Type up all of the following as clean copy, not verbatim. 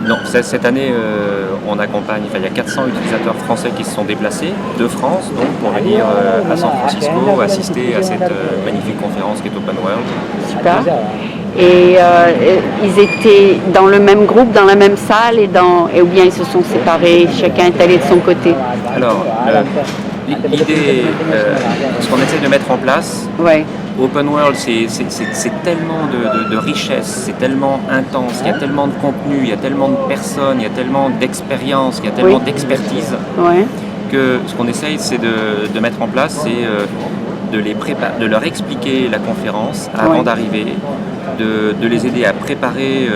Non, cette année, on accompagne, il y a 400 utilisateurs français qui se sont déplacés de France donc, pour venir à San Francisco assister à cette magnifique conférence qui est Open World. Super. Et ils étaient dans le même groupe, dans la même salle, ou bien ils se sont séparés, chacun est allé de son côté? Alors, l'idée, ce qu'on essaie de mettre en place, Ouais. Open World, c'est tellement de richesse, c'est tellement intense, il y a tellement de contenu, il y a tellement de personnes, il y a tellement d'expérience, il y a tellement d'expertise, Ouais. que ce qu'on essaye, c'est de mettre en place, c'est de leur expliquer la conférence avant d'arriver, de les aider à préparer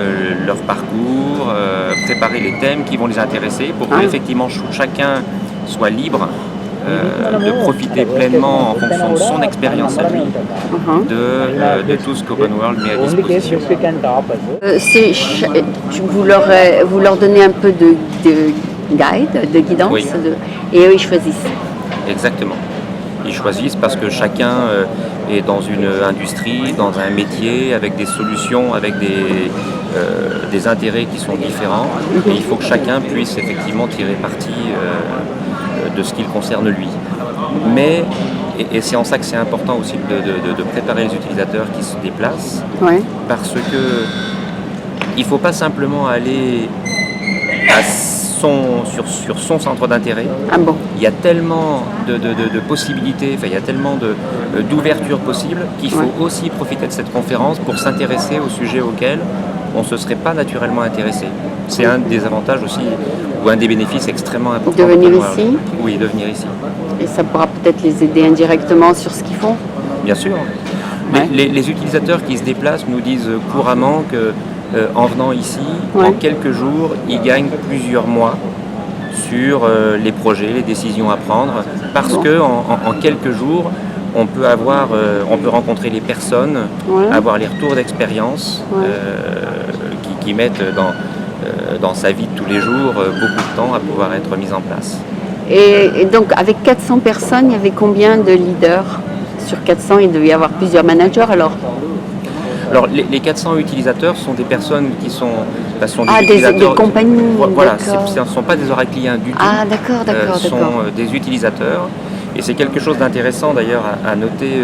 leur parcours, préparer les thèmes qui vont les intéresser pour qu'effectivement chacun soit libre de profiter pleinement en fonction de son expérience à lui de tout ce qu'Open World met à disposition. Vous leur donnez un peu de guide, de guidance, Oui. Et eux ils choisissent. Exactement. Ils choisissent parce que chacun est dans une industrie, dans un métier, avec des solutions, avec des intérêts qui sont différents. Et il faut que chacun puisse effectivement tirer parti de ce qui le concerne lui. Mais, et c'est en ça que c'est important aussi de préparer les utilisateurs qui se déplacent, parce que il ne faut pas simplement aller sur son centre d'intérêt. Ah bon? Il y a tellement de possibilités, il y a tellement d'ouvertures possibles qu'il faut aussi profiter de cette conférence pour s'intéresser aux sujets auxquels on ne se serait pas naturellement intéressé. C'est un des avantages aussi, ou un des bénéfices extrêmement importants. De venir ici? Oui, de venir ici. Et ça pourra peut-être les aider indirectement sur ce qu'ils font? Bien sûr. Ouais. Les utilisateurs qui se déplacent nous disent couramment que en venant ici, en quelques jours, ils gagnent plusieurs mois sur les projets, les décisions à prendre, parce que en quelques jours, on peut rencontrer les personnes, avoir les retours d'expérience qui mettent dans sa vie de tous les jours beaucoup de temps à pouvoir être mis en place. Et donc avec 400 personnes, il y avait combien de leaders? Sur 400, il devait y avoir plusieurs managers alors? Alors les 400 utilisateurs sont des personnes qui sont des utilisateurs. Des compagnies. Voilà, ce ne sont pas des oracliens du tout. Ah d'accord. Ce sont des utilisateurs. Et c'est quelque chose d'intéressant d'ailleurs à noter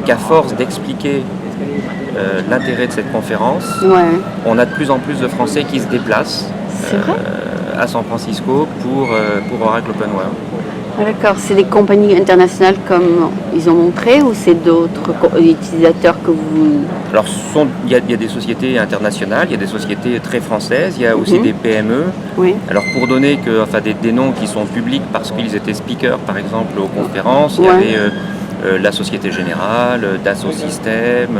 qu'à force d'expliquer l'intérêt de cette conférence, on a de plus en plus de Français qui se déplacent à San Francisco pour Oracle Open World. Ah, d'accord, c'est des compagnies internationales comme ils ont montré ou c'est d'autres utilisateurs que vous... Alors il y a des sociétés internationales, il y a des sociétés très françaises, il y a aussi des PME. Oui. Alors pour donner des noms qui sont publics parce qu'ils étaient speakers par exemple aux conférences, il y avait la Société Générale, Dassault Systèmes.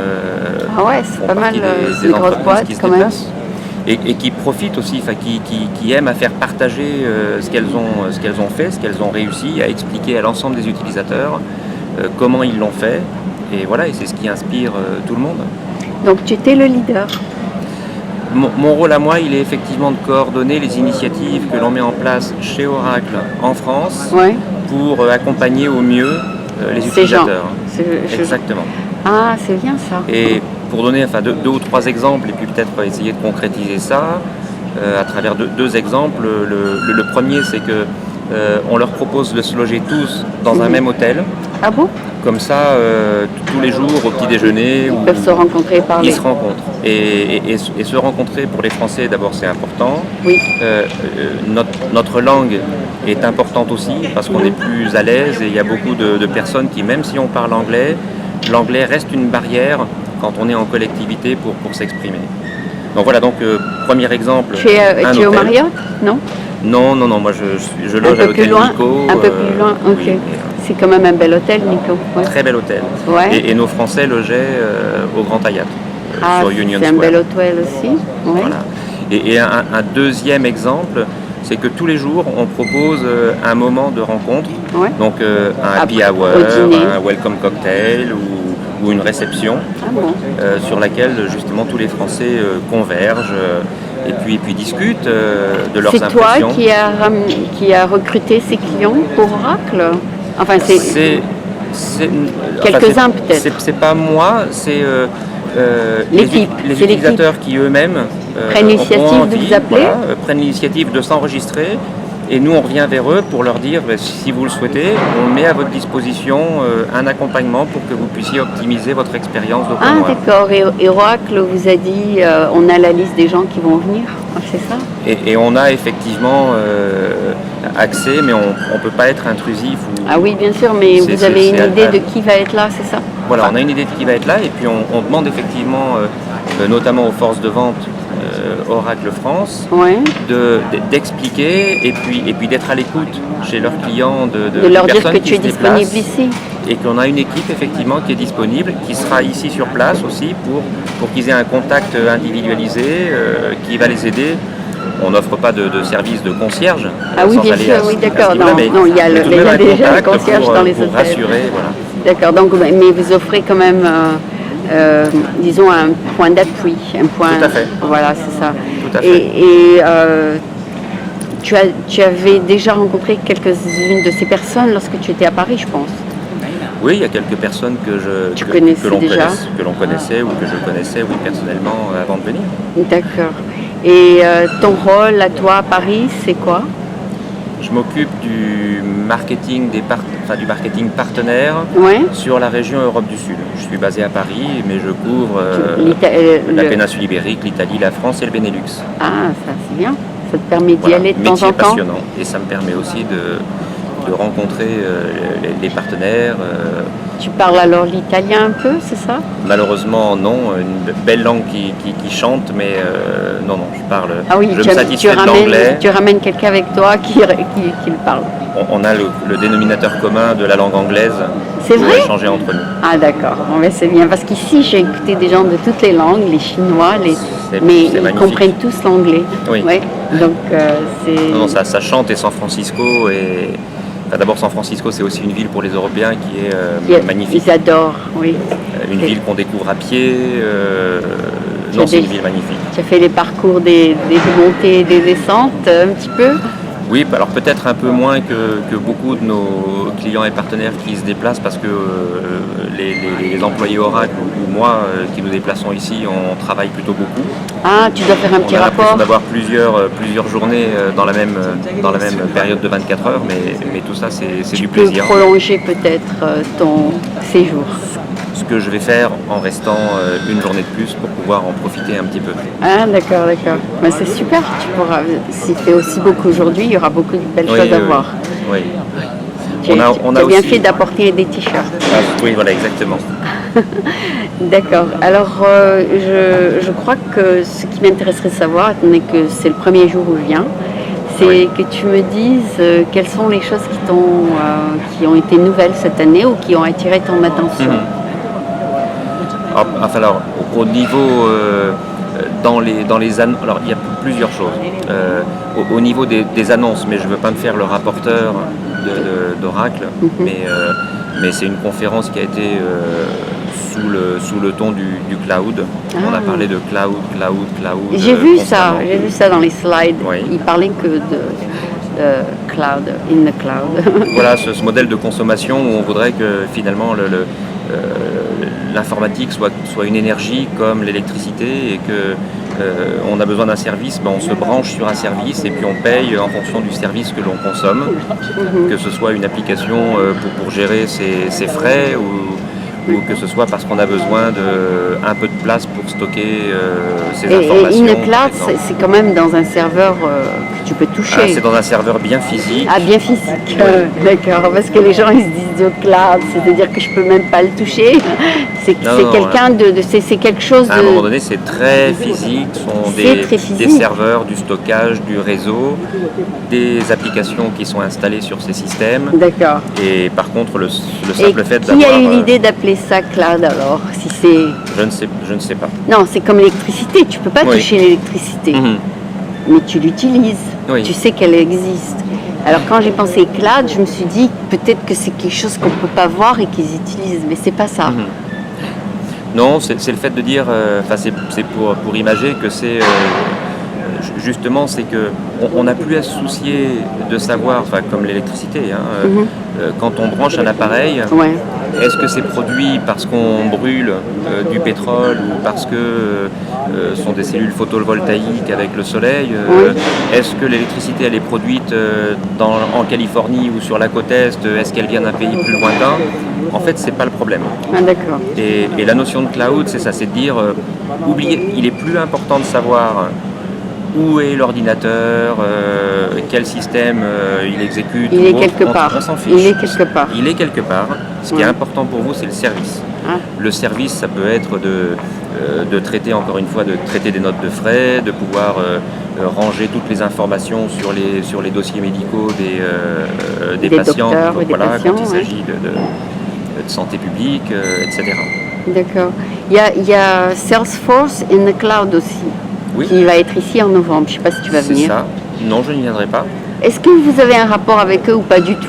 C'est pas mal des grosses boîtes qui se quand même. déplacent. Et qui profitent aussi, qui aiment à faire partager ce qu'elles ont fait, ce qu'elles ont réussi, à expliquer à l'ensemble des utilisateurs comment ils l'ont fait. Et voilà, et c'est ce qui inspire tout le monde. Donc tu étais le leader. Mon rôle à moi, il est effectivement de coordonner les initiatives que l'on met en place chez Oracle en France pour accompagner au mieux les utilisateurs. Exactement. Ah, c'est bien ça. Et pour donner deux ou trois exemples et puis peut-être essayer de concrétiser ça à travers deux exemples. Le premier, c'est que on leur propose de se loger tous dans un même hôtel. Ah bon? Comme ça, tous les jours au petit déjeuner, ils peuvent se rencontrer et parler. Ils se rencontrent. Et se rencontrer pour les Français, d'abord, c'est important. Oui. Notre langue est importante aussi parce qu'on est plus à l'aise et il y a beaucoup de personnes qui, même si on parle anglais, l'anglais reste une barrière quand on est en collectivité pour s'exprimer. Donc voilà, premier exemple. Tu es au Marriott, non? Non, moi je loge à l'hôtel Nico. Un peu plus loin, ok. Oui, c'est quand même un bel hôtel, Nico. Très bel hôtel. Et nos Français logeaient au Grand Hyatt, sur Union Square. C'est un bel hôtel aussi. Voilà. Et un deuxième exemple, c'est que tous les jours, on propose un moment de rencontre. Donc un happy hour, un welcome cocktail ou une réception sur laquelle justement tous les Français convergent et puis discutent de leurs impressions. C'est toi qui a recruté ces clients pour Oracle? Enfin, c'est quelques-uns peut-être. C'est pas moi, c'est les utilisateurs qui eux-mêmes prennent l'initiative de vous appeler. Voilà, prennent l'initiative de s'enregistrer. Et nous, on revient vers eux pour leur dire, si vous le souhaitez, on met à votre disposition un accompagnement pour que vous puissiez optimiser votre expérience d'OpenWare. Ah, d'accord. Et Oracle vous a dit, on a la liste des gens qui vont venir, c'est ça? Et on a effectivement accès, mais on ne peut pas être intrusif. Ah oui, bien sûr, mais vous avez une idée de qui va être là, c'est ça? Voilà, on a une idée de qui va être là, et puis on demande effectivement, notamment aux forces de vente, Oracle France, Ouais. d'expliquer et puis d'être à l'écoute chez leurs clients De leur dire que tu es disponible ici. Et qu'on a une équipe effectivement qui est disponible, qui sera ici sur place aussi pour qu'ils aient un contact individualisé qui va les aider. On n'offre pas de service de concierge. Ah oui, bien sûr, oui, d'accord. Non, il y a déjà le concierge dans les hôtels. Pour rassurer, voilà. D'accord, donc, mais vous offrez quand même, disons, un point d'appui, un point. Tout à fait. Voilà, c'est ça. Tout à fait. Et tu avais déjà rencontré quelques-unes de ces personnes lorsque tu étais à Paris, je pense. Oui, il y a quelques personnes que l'on connaissait ou que je connaissais, oui, personnellement, avant de venir. D'accord. Et ton rôle à toi à Paris, c'est quoi? Je m'occupe du marketing du marketing partenaire sur la région Europe du Sud. Je suis basé à Paris, mais je couvre la péninsule ibérique, l'Italie, la France et le Benelux. Ah, ça c'est bien. Ça te permet d'y aller de temps en temps. Métier passionnant. Et ça me permet aussi de rencontrer les partenaires. Tu parles alors l'italien un peu, c'est ça? Malheureusement, non. Une belle langue qui chante, mais non, je parle. Ah oui, je me satisfais de l'anglais. Tu ramènes quelqu'un avec toi qui le parle. On a le dénominateur commun de la langue anglaise. C'est vrai? Pour échanger entre nous. Ah d'accord, c'est bien. Parce qu'ici, j'ai écouté des gens de toutes les langues, les Chinois, mais ils comprennent tous l'anglais. Oui. Ouais, donc c'est... Non, ça chante, et San Francisco est... D'abord, San Francisco, c'est aussi une ville pour les Européens qui est magnifique. Ils adorent, oui. Une ville qu'on découvre à pied. C'est une ville magnifique. Tu as fait les parcours des montées et des descentes un petit peu? Oui, alors peut-être un peu moins que beaucoup de nos clients et partenaires qui se déplacent, parce que les employés Oracle ou moi qui nous déplaçons ici, on travaille plutôt beaucoup. Ah, tu dois faire un petit rapport. On a l'impression d'avoir plusieurs journées dans la même période de 24 heures, mais tout ça, c'est du plaisir. Tu peux prolonger peut-être ton séjour. Ce que je vais faire en restant une journée de plus pour pouvoir en profiter un petit peu. Ah d'accord. Ben, c'est super, tu pourras, s'il fait aussi beaucoup aujourd'hui, il y aura beaucoup de belles choses à voir. Oui. Tu as bien fait d'apporter des t-shirts. Ah, oui, voilà, exactement. D'accord. Alors, je crois que ce qui m'intéresserait de savoir, étant donné que c'est le premier jour où je viens, c'est que tu me dises quelles sont les choses qui ont été nouvelles cette année ou qui ont attiré ton attention. Alors, au niveau dans les annonces, alors il y a plusieurs choses. Au niveau des annonces, mais je ne veux pas me faire le rapporteur d'Oracle, mais c'est une conférence qui a été sous le ton du cloud. On a parlé de cloud. J'ai vu ça dans les slides. Oui. Il parlait que de cloud, in the cloud. Voilà, ce modèle de consommation où on voudrait que finalement l'informatique soit une énergie comme l'électricité, et que on a besoin d'un service, on se branche sur un service et puis on paye en fonction du service que l'on consomme, que ce soit une application pour gérer ses frais ou que ce soit parce qu'on a besoin un peu de place pour stocker ces informations. Et InCloud, c'est quand même dans un serveur que tu peux toucher. C'est dans un serveur bien physique. Ah, bien physique, d'accord. Parce que les gens ils se disent cloud, c'est-à-dire que je peux même pas le toucher. C'est quelque chose de... À un moment donné, c'est très physique. Ce sont des serveurs, du stockage, du réseau, des applications qui sont installées sur ces systèmes. D'accord. Et par contre, le simple fait d'avoir... Qui a eu l'idée d'appeler ça cloud alors, si c'est... Je ne sais pas. Non, c'est comme l'électricité, tu peux pas toucher l'électricité, mais tu l'utilises, tu sais qu'elle existe. Alors quand j'ai pensé cloud, je me suis dit peut-être que c'est quelque chose qu'on peut pas voir et qu'ils utilisent, mais c'est pas ça. Non, c'est le fait de dire, c'est pour imager que c'est... justement, c'est qu'on n'a plus à se soucier de savoir, comme l'électricité, quand on branche un appareil, Ouais. est-ce que c'est produit parce qu'on brûle du pétrole ou parce que sont des cellules photovoltaïques avec le soleil Est-ce que l'électricité elle est produite en Californie ou sur la côte Est Est-ce qu'elle vient d'un pays plus lointain En fait, c'est pas le problème. Ah, d'accord. Et la notion de cloud, c'est ça, c'est de dire, oubliez, il est plus important de savoir où est l'ordinateur, quel système il exécute. Il ou est autre. quelque part. On s'en fiche. Il est quelque part. Il est quelque part. Ce qui est important pour vous, c'est le service. Ah. Le service, ça peut être de traiter, encore une fois, de traiter des notes de frais, de pouvoir ranger toutes les informations sur les dossiers médicaux des patients, docteurs ou des voilà, patients, quand il ouais. s'agit de santé publique, etc. D'accord. Il y a Salesforce in the Cloud aussi, Oui, qui va être ici en novembre. Je ne sais pas si tu vas c'est venir. ça. Non, je n'y viendrai pas. Est-ce que vous avez un rapport avec eux ou pas du tout?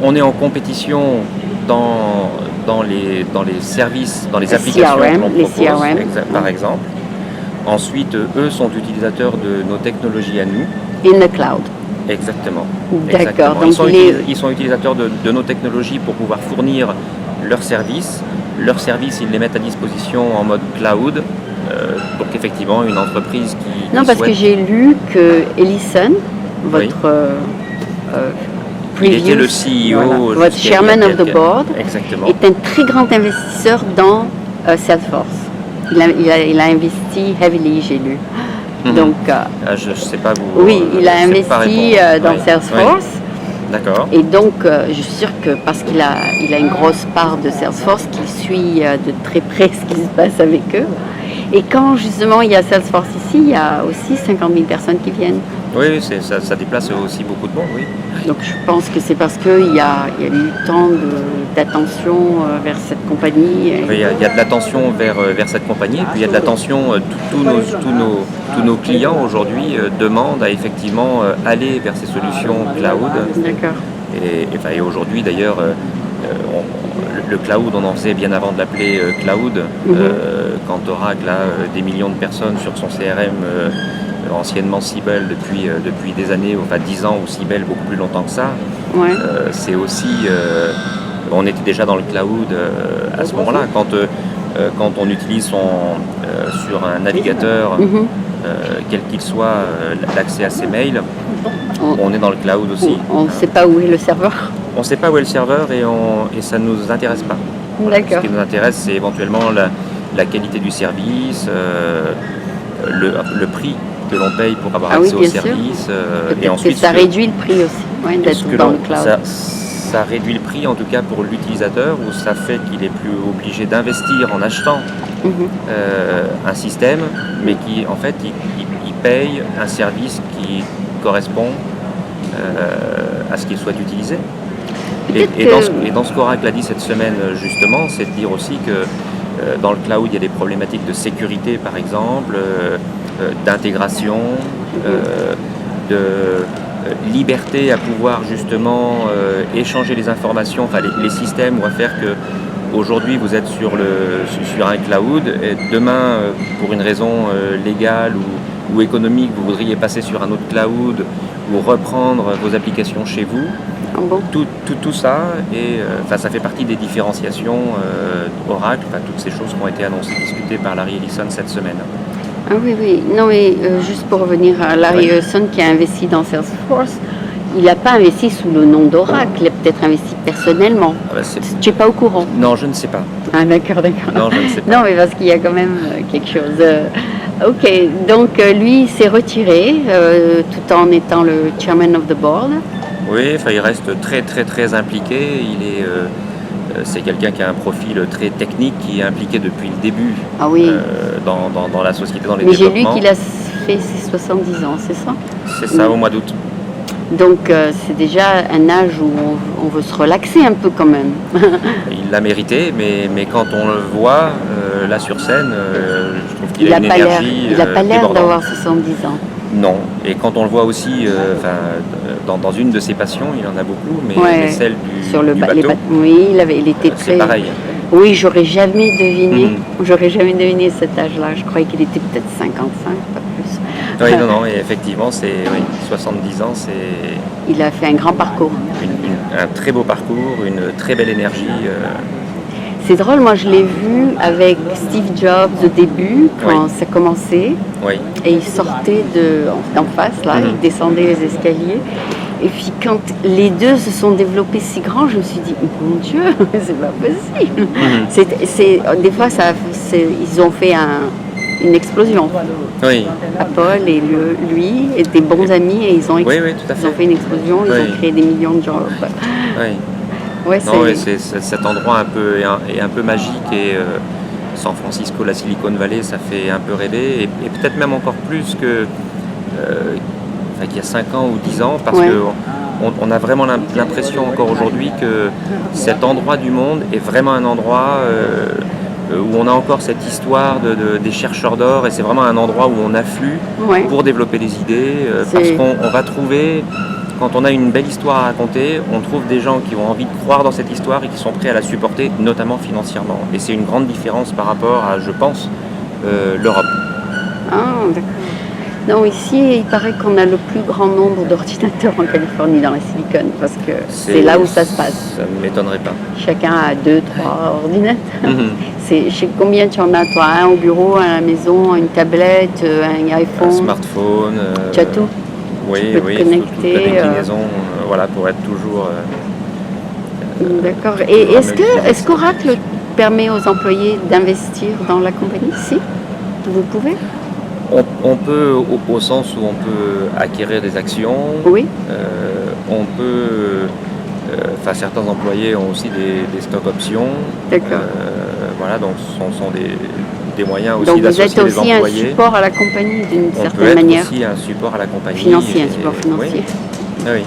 On est en compétition dans les services, dans les Les applications CRM, que l'on les propose, CRM. par exemple. Ensuite, eux sont utilisateurs de nos technologies à nous. In the Cloud. Exactement. D'accord, Exactement. donc Ils sont utilisateurs de nos technologies pour pouvoir fournir leurs services. Leurs services, ils les mettent à disposition en mode cloud. Donc effectivement, une entreprise qui Non, parce que souhaite... j'ai lu que Ellison, Oui. votre Il était le previous- CEO, voilà, votre jusqu'à il y a chairman of the quelques- board, Exactement. est un très grand investisseur dans Salesforce. Il a investi heavily, j'ai lu. Mhm. Donc, Je ne sais pas vous. oui, il a je sais pas investi répondre. dans Oui, Salesforce. oui. D'accord. Et donc, je suis sûre que parce qu'il a une grosse part de Salesforce, qu'il suit de très près ce qui se passe avec eux. Et quand justement il y a Salesforce ici, il y a aussi 50 000 personnes qui viennent. Oui, ça déplace aussi beaucoup de monde, oui. Donc je pense que c'est parce qu'il y a eu tant d'attention vers cette compagnie. Il y a de l'attention vers cette compagnie, et puis il y a de l'attention, tous nos clients aujourd'hui demandent à effectivement aller vers ces solutions cloud. D'accord. Et aujourd'hui d'ailleurs, le cloud, on en faisait bien avant de l'appeler cloud. Quand Oracle a des millions de personnes sur son CRM, anciennement Siebel depuis des années, enfin 10 ans, ou Siebel beaucoup plus longtemps que ça, Ouais. c'est aussi... on était déjà dans le cloud à ce moment-là. Quand on utilise sur un navigateur, quel qu'il soit, l'accès à ses mails, on est dans le cloud aussi. On ne sait pas où est le serveur. On ne sait pas où est le serveur et ça ne nous intéresse pas. Voilà. Ce D'accord. qui nous intéresse, c'est éventuellement la qualité du service, le prix que l'on paye pour avoir Ah oui, accès au bien sûr. service. Et Peut-être ensuite, que ça réduit le prix aussi, ouais, est-ce d'être que dans le cloud. ça réduit le prix en tout cas pour l'utilisateur, ou ça fait qu'il est plus obligé d'investir en achetant un système, mais qui en fait il paye un service qui correspond à ce qu'il souhaite utiliser. Et dans ce qu'Oracle a dit cette semaine justement, c'est de dire aussi que dans le cloud il y a des problématiques de sécurité par exemple, d'intégration, de liberté à pouvoir justement échanger les informations, enfin les systèmes vont faire que aujourd'hui vous êtes sur un cloud et demain pour une raison légale ou économique vous voudriez passer sur un autre cloud ou reprendre vos applications chez vous. Ah bon? Tout ça, et ça fait partie des différenciations Oracle, toutes ces choses qui ont été annoncées, discutées par Larry Ellison cette semaine. Ah oui, oui. Non, mais juste pour revenir à Larry Ellison qui a investi dans Salesforce, il n'a pas investi sous le nom d'Oracle, il a peut-être investi personnellement. Ah bah, Tu n'es pas au courant? Non, je ne sais pas. Ah d'accord, d'accord. Non, je ne sais pas. Non, mais parce qu'il y a quand même quelque chose. Ok, donc lui il s'est retiré tout en étant le chairman of the board. Oui, il reste très très très impliqué. C'est quelqu'un qui a un profil très technique, qui est impliqué depuis le début Ah oui. dans la société, dans les Mais j'ai lu développements. qu'il a fait ses 70 ans, c'est ça? C'est ça, au mois d'août. Donc c'est déjà un âge où on veut se relaxer un peu quand même. Il l'a mérité, mais quand on le voit là sur scène, je trouve qu'il Il a n'a une pas l'air, énergie il a pas l'air débordante. d'avoir 70 ans. Non, et quand on le voit aussi, dans une de ses passions, il en a beaucoup, mais celle du, Sur le du les bateau, oui, il était très. c'est pareil. Oui, j'aurais jamais deviné. J'aurais jamais deviné cet âge-là. Je croyais qu'il était peut-être 55, pas plus. Oui, non, et effectivement, c'est 70 ans, c'est Il a fait un grand parcours. un très beau parcours, une très belle énergie. C'est drôle, moi je l'ai vu avec Steve Jobs au début, quand Oui. ça commençait, Oui, et il sortait d'en face, là, il descendait les escaliers. Et puis quand les deux se sont développés si grands, je me suis dit, mon Dieu, c'est pas possible. Des fois, ils ont fait une explosion. oui, Apple et lui étaient bons amis et ils ont, oui, tout à ils ont fait. fait une explosion, ils Oui. ont créé des millions de gens. Oui. Ouais, Non, oui, cet endroit est un peu magique et San Francisco, la Silicon Valley, ça fait un peu rêver et peut-être même encore plus qu'il y a 5 ans ou 10 ans parce Ouais. qu'on a vraiment l'impression encore aujourd'hui que cet endroit du monde est vraiment un endroit où on a encore cette histoire des chercheurs d'or et c'est vraiment un endroit où on afflue Ouais. pour développer des idées parce qu'on va trouver. Quand on a une belle histoire à raconter, on trouve des gens qui ont envie de croire dans cette histoire et qui sont prêts à la supporter, notamment financièrement. Et c'est une grande différence par rapport à, je pense, l'Europe. Ah, d'accord. Non, ici, il paraît qu'on a le plus grand nombre d'ordinateurs en Californie, dans la Silicon, parce que c'est là où ça se passe. Ça ne m'étonnerait pas. Chacun a 2-3 ordinateurs. Mhm. Je sais combien tu en as, toi, un au bureau, un à la maison, une tablette, un iPhone. Un smartphone. Tu as tout. Oui, Tu peux te connecter, toute la déclinaison, voilà, pour être toujours. D'accord. Et toujours est-ce qu'Oracle permet aux employés d'investir dans la compagnie? Si, vous pouvez? On peut, au sens où on peut acquérir des actions. Oui. On peut. Certains employés ont aussi des stock options. D'accord. Voilà, donc ce sont des moyens aussi Donc vous d'associer êtes les aussi un employés. support à la compagnie d'une On peut certaine être manière. aussi un support à la compagnie. Financier, un support financier. Oui.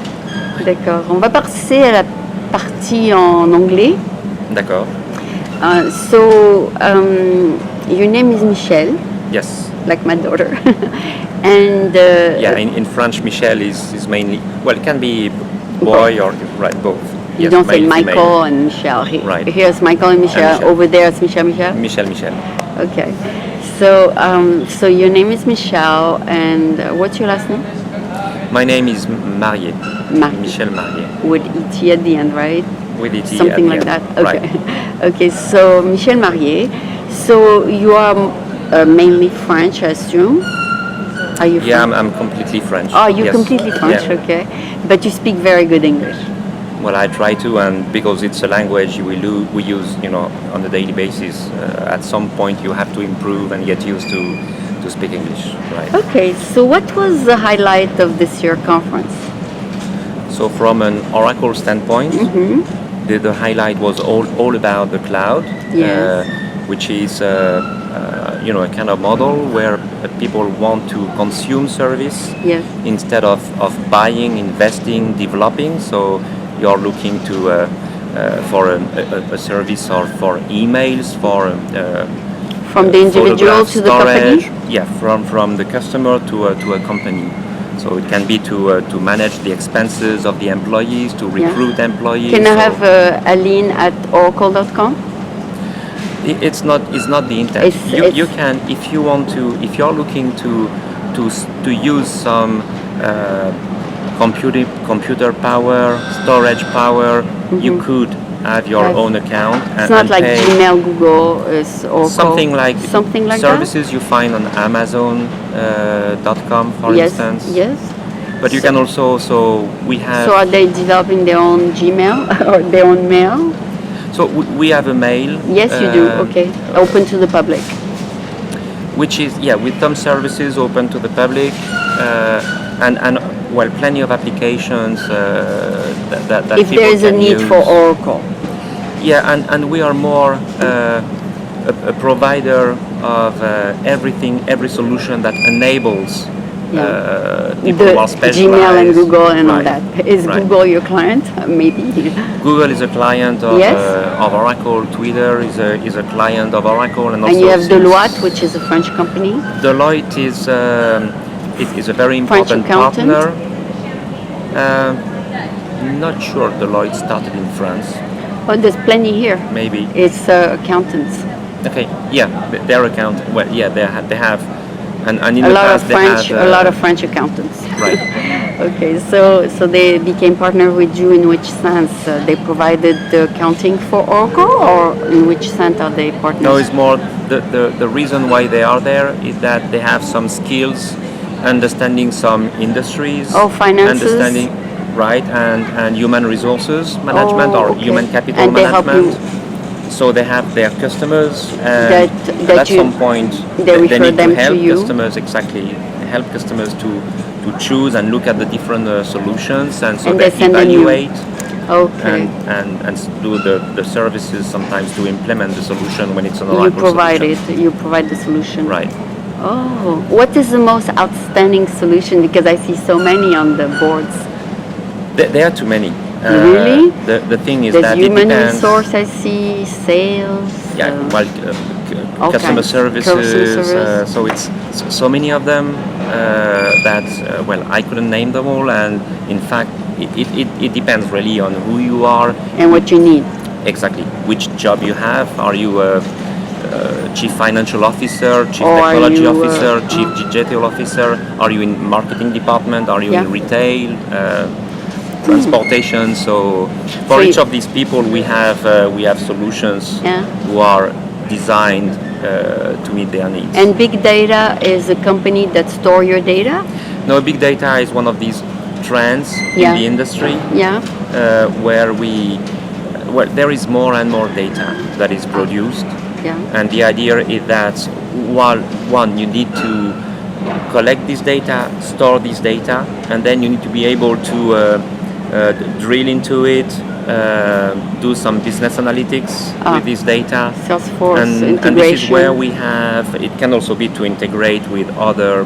D'accord. On va passer à la partie en anglais. D'accord. Your name is Michel, Yes. like my daughter. And Yeah, in French, Michel is mainly, well, it can be boy or, right, both. you Yes, don't say male, Michael female. and Michel. Right. Here's Michael and Michel. Michel. Over there it's Michel. Michel. Okay. So your name is Michel, and what's your last name? My name is Marié. Marié. Michel Marié. With ET at the end, right? With it Something like that. Okay. Right. Okay. So Michel Marié. So you are mainly French, I assume. Are you? Yeah, French? I'm completely French. Oh, you're Yes. completely French. Yeah. Okay. But you speak very good English. Well, I try to, and because it's a language we use, on a daily basis. At some point, you have to improve and get used to speak English, right? Okay. So what was the highlight of this year conference? So, from an Oracle standpoint, the highlight was all about the cloud, Yes. which is a kind of model where people want to consume service Yes. instead of buying, investing, developing. So you're looking to for a service or for emails, for From the individual photograph to the storage. company? Yeah, from the customer to a company. So it can be to manage the expenses of the employees, to recruit employees. Can I So have Aline at oracle.com? it's not the intent. You can, if you want to, if you're looking to use some computer power, storage power, you could have your own account It's not like pay Gmail, Google, is Oracle. something like services that? you find on Amazon.com, for Yes. instance. Yes. But you can also, we have. So are they developing their own Gmail or their own mail? So we have a mail. Yes, you do. Okay. Open to the public. Which is, with some services open to the public, and plenty of applications that If people there is a can need use. for Oracle. Yeah, and we are more a provider of every solution that enables people who are specialized. Gmail and Google and all Right. that. Is Right. Google your client? Maybe. Google is a client of, Yes. of Oracle. Twitter is a client of Oracle, and also And you have since Deloitte, which is a French company. Deloitte is a very French important accountant? partner. Not sure Deloitte started in France. Oh, there's plenty here. Maybe. It's accountants. Okay. Yeah, their account. Well, yeah, they have And in A the lot of past they French, had a lot of French accountants. right. Okay, so they became partner with you in which sense? They provided the accounting for Oracle, or in which sense are they partners? No, it's more the reason why they are there is that they have some skills, understanding some industries, Oh, finances? understanding right, and human resources management Oh, or okay. human capital And they help management. you. So they have their customers, That- and that at you- some point they refer need them to to help you? customers exactly help customers to choose and look at the different solutions, and so And they they send them you. evaluate Okay. and do the services sometimes to implement the solution when it's an You Oracle provide solution. it. You provide the solution. Right. Oh, what is the most outstanding solution? Because I see so many on the boards. There are too many. Really? The thing is There's that human it depends. resource, I see, sales. Yeah, well, all customer kinds. services. Customer service. So it's so many of them that well, I couldn't name them all, and in fact, it depends really on who you are. And what you need. Exactly, which job you have. Are you a chief financial officer, chief Or are technology you, officer, chief digital officer? Are you in marketing department? Are you Yeah. in retail? Transportation. So for So each you- of these people, we have solutions Yeah. who are designed to meet their needs. And big data is a company that store your data. No, big data is one of these trends Yeah. in the industry Yeah. where there is more and more data that is produced. Yeah. And the idea is that while one, you need to collect this data, store this data, and then you need to be able to drill into it, do some business analytics with this data. Salesforce And integration. this is where we have, it can also be to integrate with other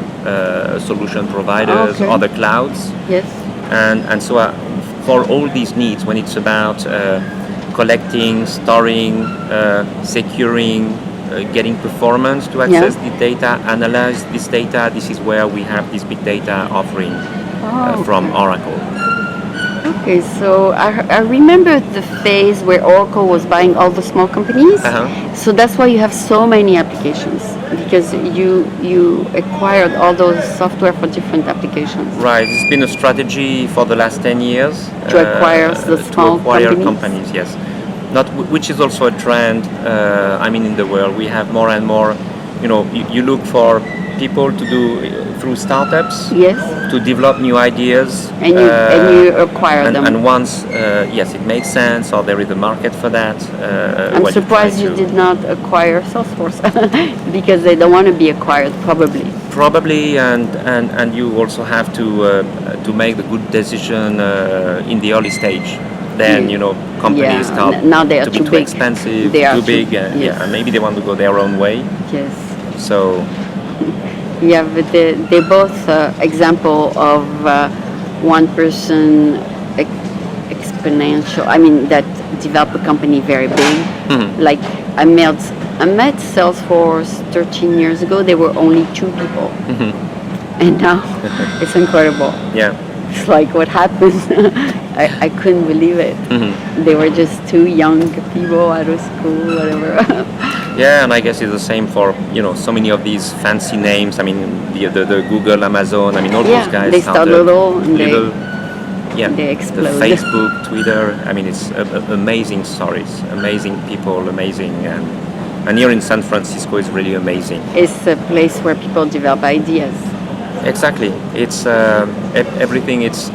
solution providers, Okay. other clouds. Yes. And so for all these needs, when it's about collecting, storing, securing, getting performance to access the data, analyze this data, this is where we have this big data offering from Oracle. Okay, so I remember the phase where Oracle was buying all the small companies. Uh-huh. So that's why you have so many applications, because you acquired all those software for different applications. Right, it's been a strategy for the last 10 years To acquire the small to acquire companies? yes. Not which is also a trend. In the world we have more and more. You look for people to do through startups Yes. to develop new ideas, And you acquire them. And once, yes, it makes sense, or there is a market for that. I'm surprised you did not acquire Salesforce because they don't want to be acquired, probably. Probably, and you also have to make the good decision in the early stage. Then companies Yeah, start now they are to be too too big. expensive, They are too too- big, yes. yeah, and maybe they want to go their own way. Yes. So Yeah, but they're both example of one person exponential. I mean, that develop a company very big. Like I met Salesforce 13 years ago. There were only 2 people, and now it's incredible. yeah, It's like what happened. I couldn't believe it. They were just 2 young people out of school, whatever. yeah, and I guess it's the same for so many of these fancy names. I mean, the Google, Amazon. I mean, all Yeah, those guys they start started little and yeah, they the explode. Facebook, Twitter. I mean, it's amazing stories, amazing people, amazing, and here in San Francisco is really amazing. It's a place where people develop ideas. Exactly, it's everything. It's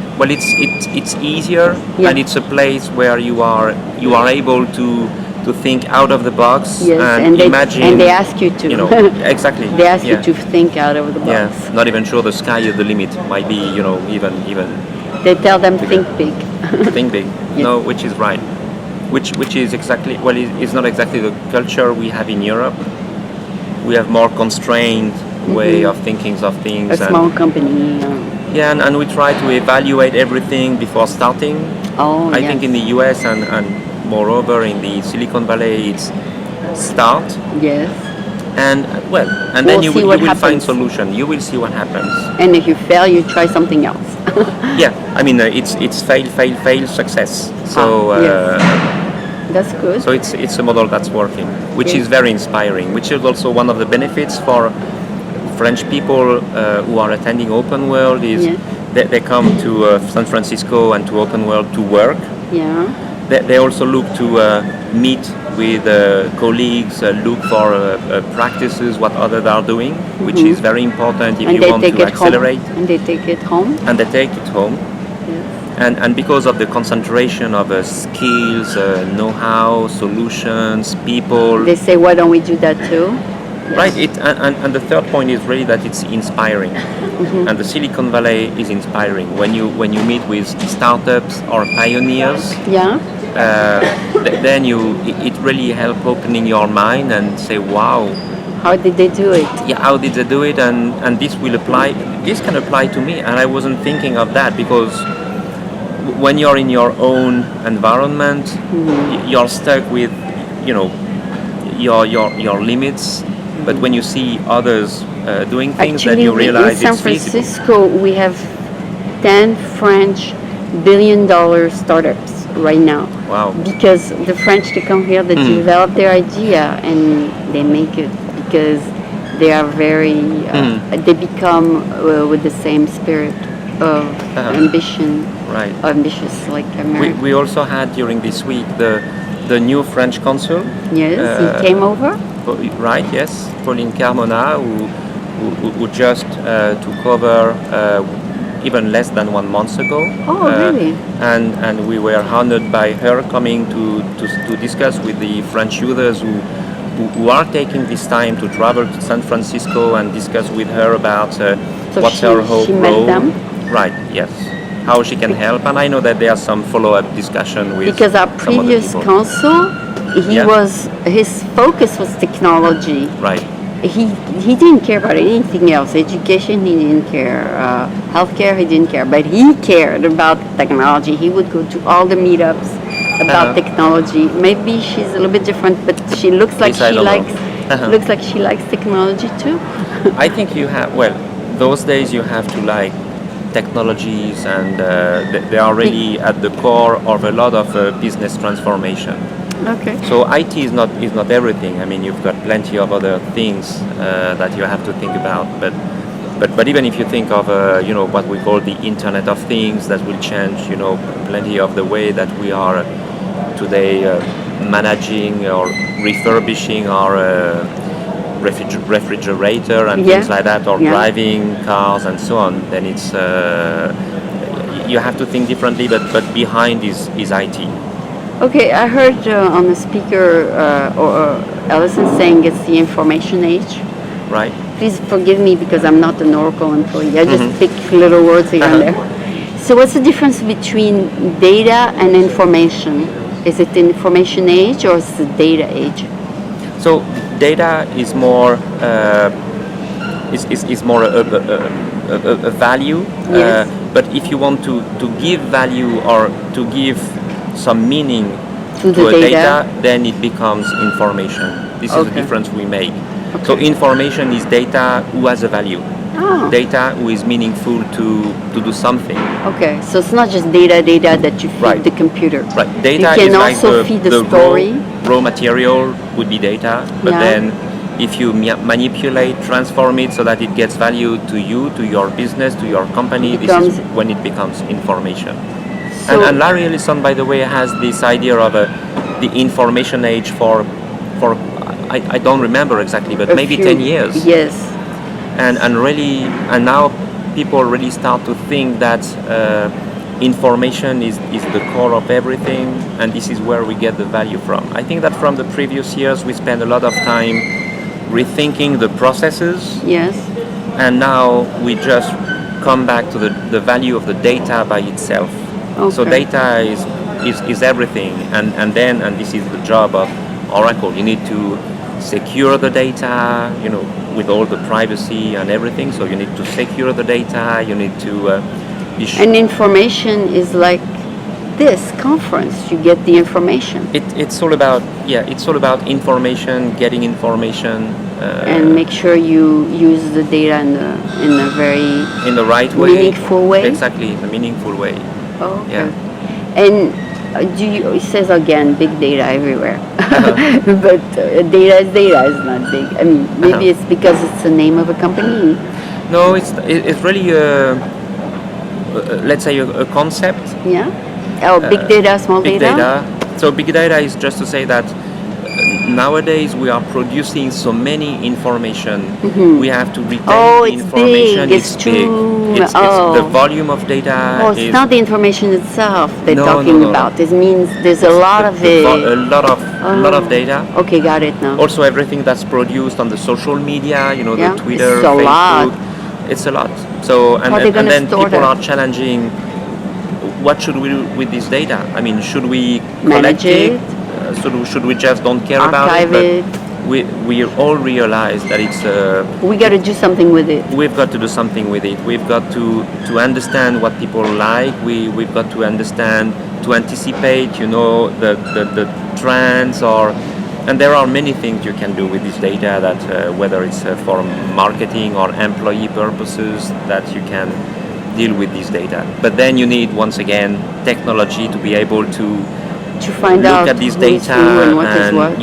easier, Yeah. and it's a place where you are able to think out of the box Yes, and imagine. and they ask you to. Exactly. They ask yeah. you to think out of the box. Yeah, not even sure the sky is the limit. Might be, even They tell them think big. think big. Yes. No, which is right. Which is exactly it's not exactly the culture we have in Europe. We have more constrained way of thinking of things. A small company. Yeah, and we try to evaluate everything before starting. Oh, I yes. think in the US and moreover in the Silicon Valley, it's start Yes. and then We'll you see will what find happens. solution. You will see what happens. And if you fail, you try something else. Yeah, I mean it's fail, success. So yes. That's good. so it's a model that's working, which Yes. is very inspiring. Which is also one of the benefits French people who are attending Open World is Yeah. they come to San Francisco and to Open World to work. Yeah. They also look to meet with colleagues, look for practices, what others are doing, which is very important if And you they want take to it accelerate. home. And they take it home. And they take it home. Yes. And because of the concentration of skills, know-how, solutions, people. They say, why don't we do that too? Right, and the third point is really that it's inspiring, and the Silicon Valley is inspiring. When you meet with startups or pioneers, Yeah. then it really helps opening your mind and say, wow, How did they do it? yeah, how did they do it? And this will apply. This can apply to me, and I wasn't thinking of that because when you're in your own environment, you're stuck with, you know, your limits. But when you see others doing things, then Actually, you realize in San it's feasible. Francisco, we have 10 French billion-dollar startups right now. Wow. Because the French, they come here, they develop their idea, and they make it because they are very, they become with the same spirit of ambition, Right. ambitious like America. We also had during this week the new French consul. Yes, he came over. Right, yes, Pauline Carmona, who just took over even less than 1 month ago. Oh, really? And we were honored by her coming to discuss with the French users who are taking this time to travel to San Francisco and discuss with her about So what's she- her whole she met role. them? Right, yes. How she can help, and I know that there's some follow-up discussion with Because our some other previous people. consul, Yeah. his focus was technology. Right. He didn't care about anything else. Education, he didn't care. Healthcare, he didn't care. But he cared about technology. He would go to all the meetups about technology. Maybe she's a little bit different, but she looks like This I she don't know. likes. Looks like she likes technology too. I think you have, well, those days you have to like technologies, and they are really at the core of a lot of business transformation. Okay. So IT is not everything. I mean, you've got plenty of other things that you have to think about. But even if you think of you know, what we call the Internet of Things, that will change, you know, plenty of the way that we are today managing or refurbishing our refrigerator and things like that, or driving cars and so on. Then it's you have to think differently. But behind is IT. Okay, I heard on the speaker or Alison saying it's the information age. Right. Please forgive me because I'm not an Oracle employee. I just pick little words here and there. So what's the difference between data and information? Is it the information age or is it the data age? So data is more is more a value. Yes. But if you want to give value or to give some meaning To the a data. then it becomes information. This is the Okay. difference we make. So information is data who has a value. Oh, Data who is meaningful to do something. okay. So it's not just data that you feed Right. the computer. Right. Data You can is like also feed the story. raw material would be data, but Yeah. then if you manipulate, transform it so that it gets value to you, to your business, to your company, this is Becomes- when it becomes information. So- And Larry Ellison, by the way, has this idea of the information age for I don't remember exactly, but A maybe few- 10 years. Yes. And now people really start to think that information is the core of everything, and this is where we get the value from. I think that from the previous years we spent a lot of time rethinking the processes, Yes. and now we just come back to the value of the data by itself. So Okay. data is everything, and this is the job of Oracle. You need to secure the data, you know, with all the privacy and everything. So you need to secure the data. You need to be sure. And information is like this conference. You get the information It's all about it's all about information, getting information, and make sure you use the data in a very in the right way, meaningful way. Exactly, in a meaningful way. Oh, okay. Yeah. And It says again, big data everywhere. But data is data, it's not big. I mean, maybe it's because it's the name of a company. No, it's really let's say a concept. Yeah. Oh, big data, small Big data. data. So big data is just to say that nowadays we are producing so many information. We have to retain Oh, the it's information. big. It's big. too. It's the volume of data. Oh, it's is not the information itself they're No, talking no. about. It means there's a lot of it. a lot of data. Okay, got it now. Also, everything that's produced on the social media, Yeah, the Twitter, it's a lot. Facebook, it's a lot. So, How are they and gonna then store people that? are challenging, what should we do with this data? I mean, should we Manage collect it? it? Should we just don't care Archive about it. it? But we all realize that it's We got to do something with it. we've got to do something with it. We've got to understand what people like. We've got to understand, to anticipate, the trends, and there are many things you can do with this data that whether it's for marketing or employee purposes, that you can deal with this data. But then you need, once again, technology to be able to Find look out at this who is data who and what is what.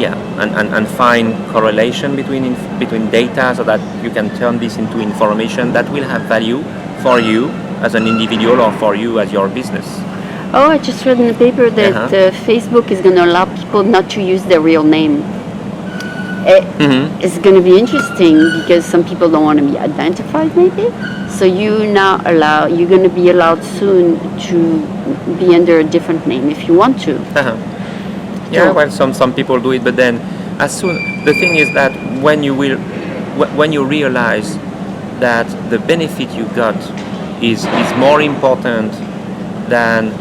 and find correlation between data, so that you can turn this into information that will have value for you as an individual or for you as your business. Oh, I just read in the paper that Facebook is going to allow people not to use their real name. It's going to be interesting because some people don't want to be identified, maybe. So you're going to be allowed soon to be under a different name if you want to. Yeah, well, some people do it, but then the thing is that when you realize that the benefit you got is more important than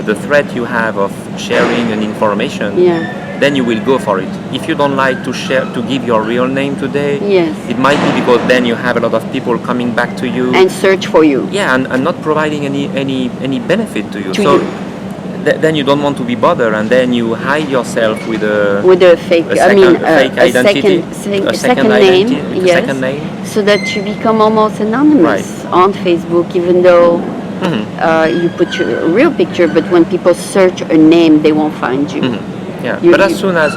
the threat you have of sharing an information, then you will go for it. If you don't like to give your real name today, it might be because then you have a lot of people coming back to you and search for you. Yeah, and not providing any benefit to you. Then you don't want to be bothered, and then you hide yourself with a fake, fake identity, second name, so that you become almost anonymous on Facebook, even though you put your real picture. But when people search a name, they won't find you. Yeah, but as soon as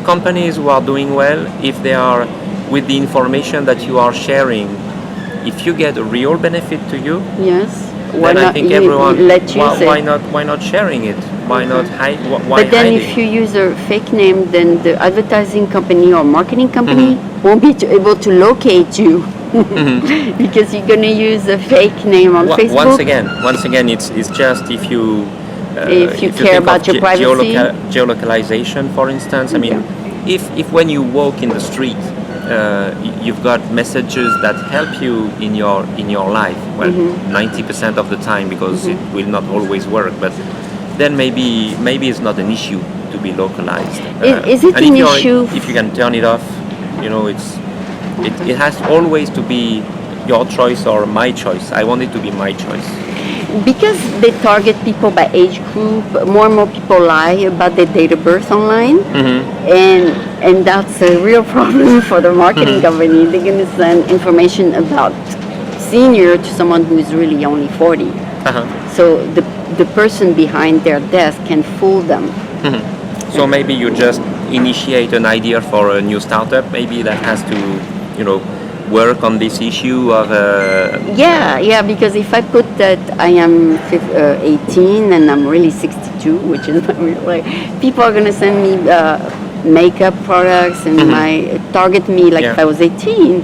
companies who are doing well, if they are with the information that you are sharing, if you get a real benefit to you, why then not? I think everyone, why not sharing it? Why not hide? But then if you use a fake name, then the advertising company or marketing company won't be able to locate you. Because you're going to use a fake name on Facebook. Once again, it's just if you care about your privacy. Geolocalization, for instance. I mean, if when you walk in the street, you've got messages that help you in your life. Well, 90% of the time, because it will not always work. But then maybe it's not an issue to be localized. Is it an issue? If you can turn it off, it has always to be your choice or my choice. I want it to be my choice. Because they target people by age group, more and more people lie about their date of birth online, and that's a real problem for the marketing company. They're going to send information about senior to someone who is really only 40. So the person behind their desk can fool them. So maybe you just initiate an idea for a new startup, maybe that has to, work on this issue of because if I put that I am 18 and I'm really 62, which is not real life, people are going to send me makeup products and target me like if I was 18,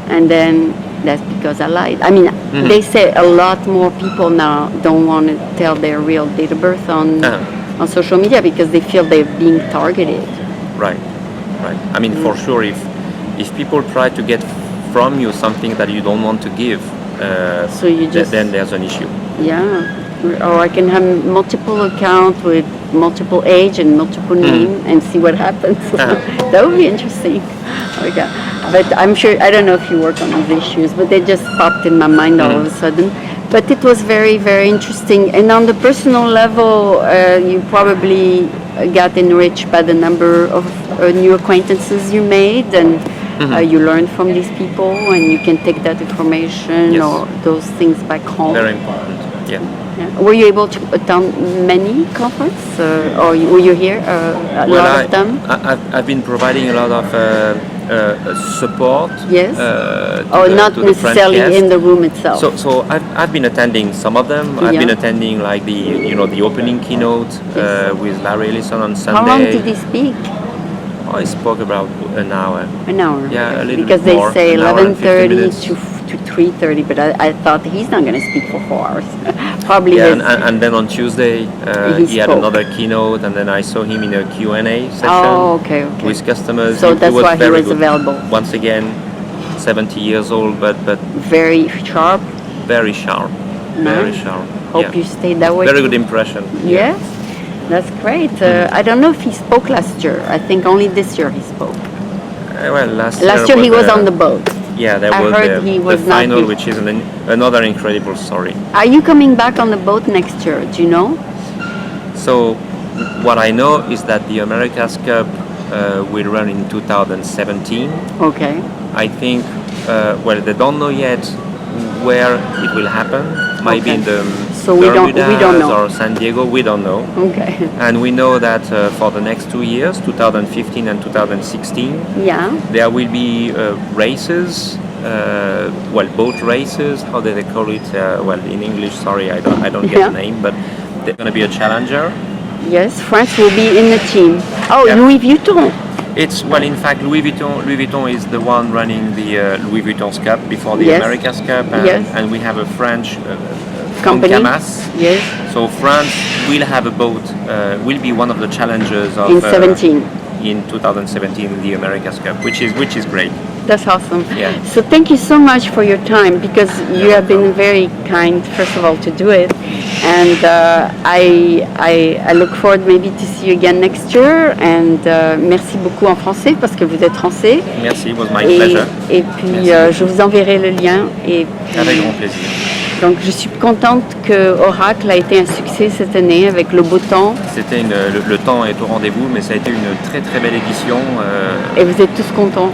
and then that's because I lied. I mean, they say a lot more people now don't want to tell their real date of birth on social media because they feel they're being targeted. Right. I mean, for sure, if people try to get from you something that you don't want to give, then there's an issue. Or I can have multiple accounts with multiple age and multiple name and see what happens. That would be interesting. Okay. But I'm sure, I don't know if you work on these issues, but they just popped in my mind all of a sudden. But it was very, very interesting. And on the personal level, you probably got enriched by the number of new acquaintances you made, and you learn from these people, and you can take that information or those things back home. Very important. Yeah. Yeah. Were you able to attend many conferences, or were you here a lot of them? I've been providing a lot of support. Yes. To Not to the French necessarily guests. in the room itself. So I've been attending some of them. I've Yeah. been attending like the opening keynote Yes. with Larry Ellison on Sunday. How long did he speak? I spoke about an hour. An hour. Yeah, a little because bit more, they say an hour and 50 11:30 minutes. to 3:30, but I thought he's not going to speak for 4 hours. Probably Yeah, his- and then on Tuesday He had spoke. another keynote, and then I saw him in a Q&A session Oh, okay. with customers. So that's why he very was good. available. Once again, 70 years old, but Very sharp. very sharp. Very Nice. sharp. Hope Yeah. you stayed that way. Very good impression. Yes, that's great. I don't know if he spoke last year. I think only this year he spoke. Well, last Last year he was on the boat. Yeah, there I was heard he was the not final, here. which is another incredible story. Are you coming back on the boat next year? Do you know? So, what I know is that the America's Cup will run in 2017. Okay. I think, well, they don't know yet where it will happen. Maybe Okay. in the So we don't Bermudas know. or San Diego. We don't know. Okay. And we know that for the next 2 years, 2015 and 2016, Yeah. there will be races. Well, boat races. How do they call it? Well, in English, sorry, I don't get Yeah. the name, but there's going to be a challenger. Yes, France will be in the team. Oh, Yeah. Louis Vuitton. It's well, in fact, Louis Vuitton is the one running the Louis Vuitton's Cup before the Yes. America's Cup, and, Yes. and we have a French Company. Camas. Yes. So France will have a boat, will be one of the challengers of In 17. in 2017 in the America's Cup, which is great. That's awesome. Yeah. So thank you so much for your time, because you have been very kind, first of all, to do it. And I look forward maybe to see you again next year. And merci beaucoup en français, parce que vous êtes français. Merci, it was my Et, pleasure. et puis Merci. je vous enverrai le lien. Et puis, Avec grand plaisir. donc je suis contente que Oracle a été un succès cette année avec le beau temps. C'était le temps est au rendez-vous, mais ça a été une très très belle édition. Et vous êtes tous contents.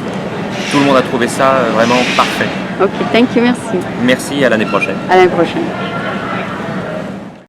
Tout le monde a trouvé ça vraiment parfait. Ok, thank you, merci. Merci, à l'année prochaine. À l'année prochaine.